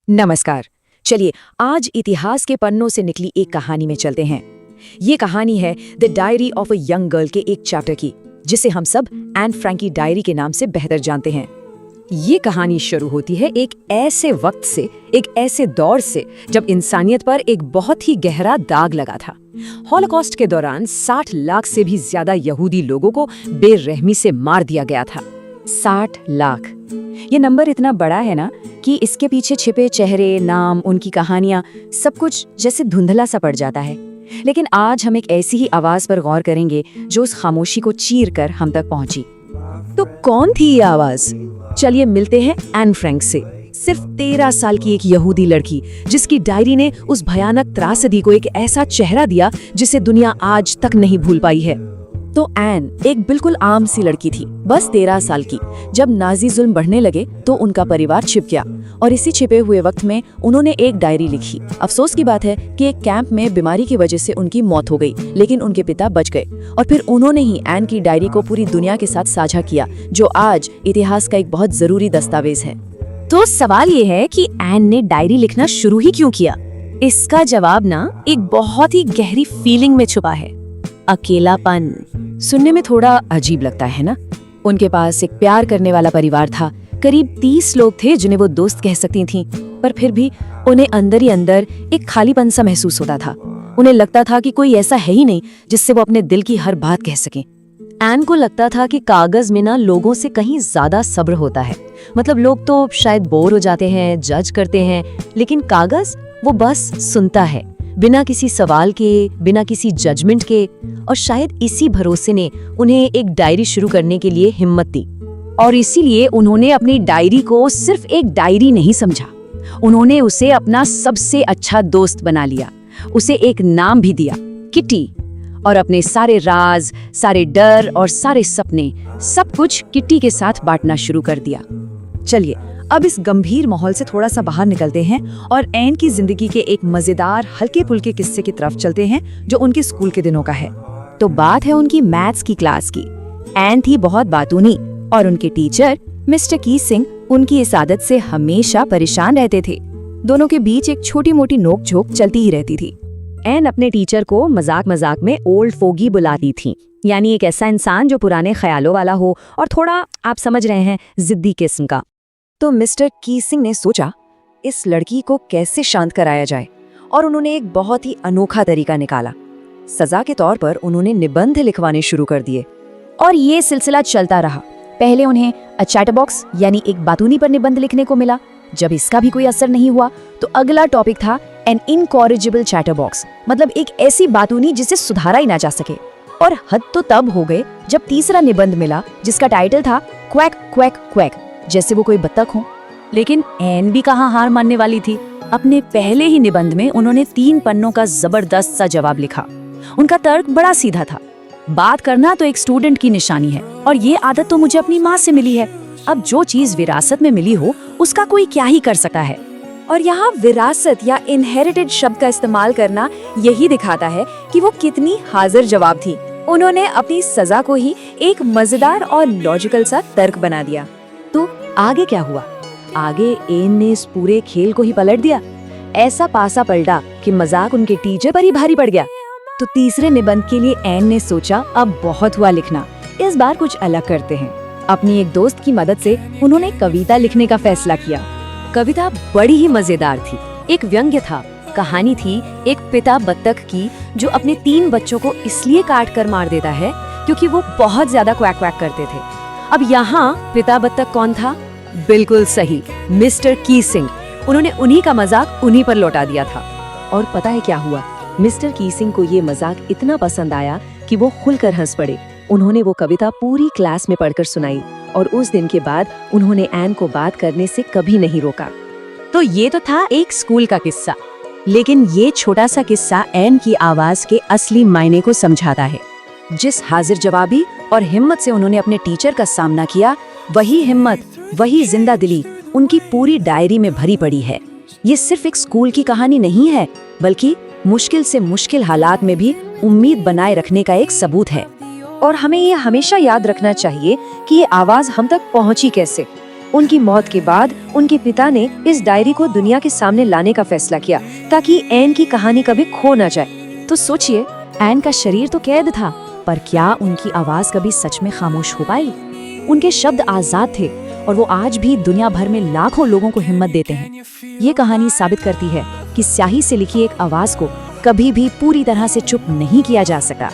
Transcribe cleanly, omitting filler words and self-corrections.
नमस्कार। चलिए आज इतिहास के पन्नों से निकली एक कहानी में चलते हैं। ये कहानी है the diary of a young girl के एक चैप्टर की, जिसे हम सब एन फ्रैंक की डायरी के नाम से बेहतर जानते हैं। ये कहानी शुरू होती है एक ऐसे वक्त से, एक ऐसे दौर से जब इंसानियत पर एक बहुत ही गहरा दाग लगा था। हॉलोकॉस्ट के दौरान 60 लाख से भी ज्यादा यहूदी लोगों को बेरहमी से मार दिया गया था। 60 लाख, ये नंबर इतना बड़ा है ना कि इसके पीछे छिपे चेहरे, नाम, उनकी कहानियां, सब कुछ जैसे धुंधला सा पड़ जाता है। लेकिन आज हम एक ऐसी ही आवाज पर गौर करेंगे जो उस खामोशी को चीर कर हम तक पहुंची। तो कौन थी ये आवाज? चलिए मिलते हैं एन फ्रैंक से। सिर्फ 13 साल की एक यहूदी लड़की, जिसकी डायरी ने उस भयानक त्रासदी को एक ऐसा चेहरा दिया जिसे दुनिया आज तक नहीं भूल पाई है। तो एन एक बिल्कुल आम सी लड़की थी, बस 13 साल की। जब नाजी जुल्म बढ़ने लगे तो उनका परिवार छिप गया और इसी छिपे हुए वक्त में उन्होंने एक डायरी लिखी। अफसोस की बात है कि एक कैंप में बीमारी की वजह से उनकी मौत हो गई, लेकिन उनके पिता बच गए और फिर उन्होंने ही एन की डायरी को पूरी दुनिया के साथ साझा किया, जो आज इतिहास का एक बहुत जरूरी दस्तावेज है। तो सवाल ये है कि एन ने डायरी लिखना शुरू ही क्यों किया? इसका जवाब ना एक बहुत ही गहरी फीलिंग में छुपा है, अकेलापन। सुनने में थोड़ा अजीब लगता है ना? उनके पास एक प्यार करने वाला परिवार था, करीब 30 लोग थे जिन्हें वो दोस्त कह सकती थीं, पर फिर भी उन्हें अंदर ही अंदर एक खालीपन सा महसूस होता था। उन्हें लगता था कि कोई ऐसा है ही नहीं जिससे वो अपने दिल की हर बात कह सकें। एन को लगता था कि कागज में ना लोगों से कहीं ज्यादा सब्र होता है। मतलब लोग तो शायद बोर हो जाते हैं, जज करते हैं, लेकिन कागज वो बस सुनता है, बिना किसी सवाल के, बिना किसी जजमेंट के। और शायद इसी भरोसे ने उन्हें एक डायरी शुरू करने के लिए हिम्मत दी। और इसीलिए उन्होंने अपनी डायरी को सिर्फ एक डायरी नहीं समझा, उन्होंने उसे अपना सबसे अच्छा दोस्त बना लिया। उसे एक नाम भी दिया, किटी। और अपने सारे राज, सारे डर और सारे सपने, सब कुछ किटी के साथ बांटना शुरू कर दिया। चलिए अब इस गंभीर माहौल से थोड़ा सा बाहर निकलते हैं और एन की जिंदगी के एक मजेदार हल्के फुल्के किस्से की तरफ चलते हैं जो उनके स्कूल के दिनों का है। तो बात है उनकी मैथ्स की क्लास की। एन थी बहुत बातूनी और उनके टीचर मिस्टर कीसिंग उनकी इस आदत से हमेशा परेशान रहते थे। दोनों के बीच एक छोटी मोटी नोक-झोंक चलती ही रहती थी। एन अपने टीचर को मजाक मजाक में ओल्ड फोगी बुलाती थी, यानी एक ऐसा इंसान जो पुराने ख्यालों वाला हो और थोड़ा, आप समझ रहे हैं, जिद्दी किस्म का। तो मिस्टर कीसिंग ने सोचा इस लड़की को कैसे शांत कराया जाए, और उन्होंने एक बहुत ही अनोखा तरीका निकाला। सजा के तौर पर उन्होंने निबंध लिखवाने शुरू कर दिए और ये सिलसिला चलता रहा। पहले उन्हें अ चैटरबॉक्स यानी एक बातूनी पर निबंध लिखने को मिला। जब इसका भी कोई असर नहीं हुआ तो अगला टॉपिक था एन इनकॉरिजिबल चैटरबॉक्स, मतलब एक ऐसी बातूनी जिसे सुधारा ही ना जा सके। और हद तो तब हो गए जब तीसरा निबंध मिला जिसका टाइटल था क्वैक क्वैक क्वैक, जैसे वो कोई बत्तख हो। लेकिन एन भी कहाँ हार मानने वाली थी। अपने पहले ही निबंध में उन्होंने 3 पन्नों का जबरदस्त सा जवाब लिखा। उनका तर्क बड़ा सीधा था, बात करना तो एक स्टूडेंट की निशानी है और ये आदत तो मुझे अपनी माँ से मिली है। अब जो चीज विरासत में मिली हो उसका कोई क्या ही कर सकता है। और यहाँ विरासत या इनहेरिटेड शब्द का इस्तेमाल करना यही दिखाता है कि वो कितनी हाजिर जवाब थी। उन्होंने अपनी सजा को ही एक मजेदार और लॉजिकल सा तर्क बना दिया। तो आगे क्या हुआ? आगे एन ने इस पूरे खेल को ही पलट दिया। ऐसा पासा पलटा कि मजाक उनके टीचर पर ही भारी पड़ गया। तो तीसरे निबंध के लिए एन ने सोचा अब बहुत हुआ लिखना, इस बार कुछ अलग करते हैं। अपनी एक दोस्त की मदद से उन्होंने कविता लिखने का फैसला किया। कविता बड़ी ही मजेदार थी। एक व्यंग्य था। कहानी थी एक पिता बत्तख की जो अपने 3 बच्चों को इसलिए काट कर मार देता है क्योंकि वो बहुत ज्यादा क्वैक क्वैक करते थे। अब यहाँ पिता बत्तख कौन था? बिल्कुल सही, मिस्टर कीसिंग। उन्होंने उन्हीं का मजाक उन्हीं पर लौटा दिया था। और पता है क्या हुआ? मिस्टर कीसिंग को ये मजाक इतना पसंद आया कि वो खुलकर हंस पड़े। उन्होंने वो कविता पूरी क्लास में पढ़कर सुनाई और उस दिन के बाद उन्होंने एन को बात करने से कभी नहीं रोका। तो ये तो था एक स्कूल का किस्सा, लेकिन ये छोटा सा किस्सा एन की आवाज के असली मायने को समझाता है। जिस हाजिर जवाबी और हिम्मत से उन्होंने अपने टीचर का सामना किया, वही हिम्मत, वही जिंदा दिली उनकी पूरी डायरी में भरी पड़ी है। ये सिर्फ एक स्कूल की कहानी नहीं है, बल्कि मुश्किल से मुश्किल हालात में भी उम्मीद बनाए रखने का एक सबूत है। और हमें ये हमेशा याद रखना चाहिए कि ये आवाज हम तक पहुंची कैसे। उनकी मौत के बाद उनके पिता ने इस डायरी को दुनिया के सामने लाने का फैसला किया ताकि एन की कहानी कभी खो न जाए। तो सोचिए, एन का शरीर तो कैद था, पर क्या उनकी आवाज कभी सच में खामोश हो पाई? उनके शब्द आजाद थे और वो आज भी दुनिया भर में लाखों लोगों को हिम्मत देते हैं। ये कहानी साबित करती है कि स्याही से लिखी एक आवाज को कभी भी पूरी तरह से चुप नहीं किया जा सका।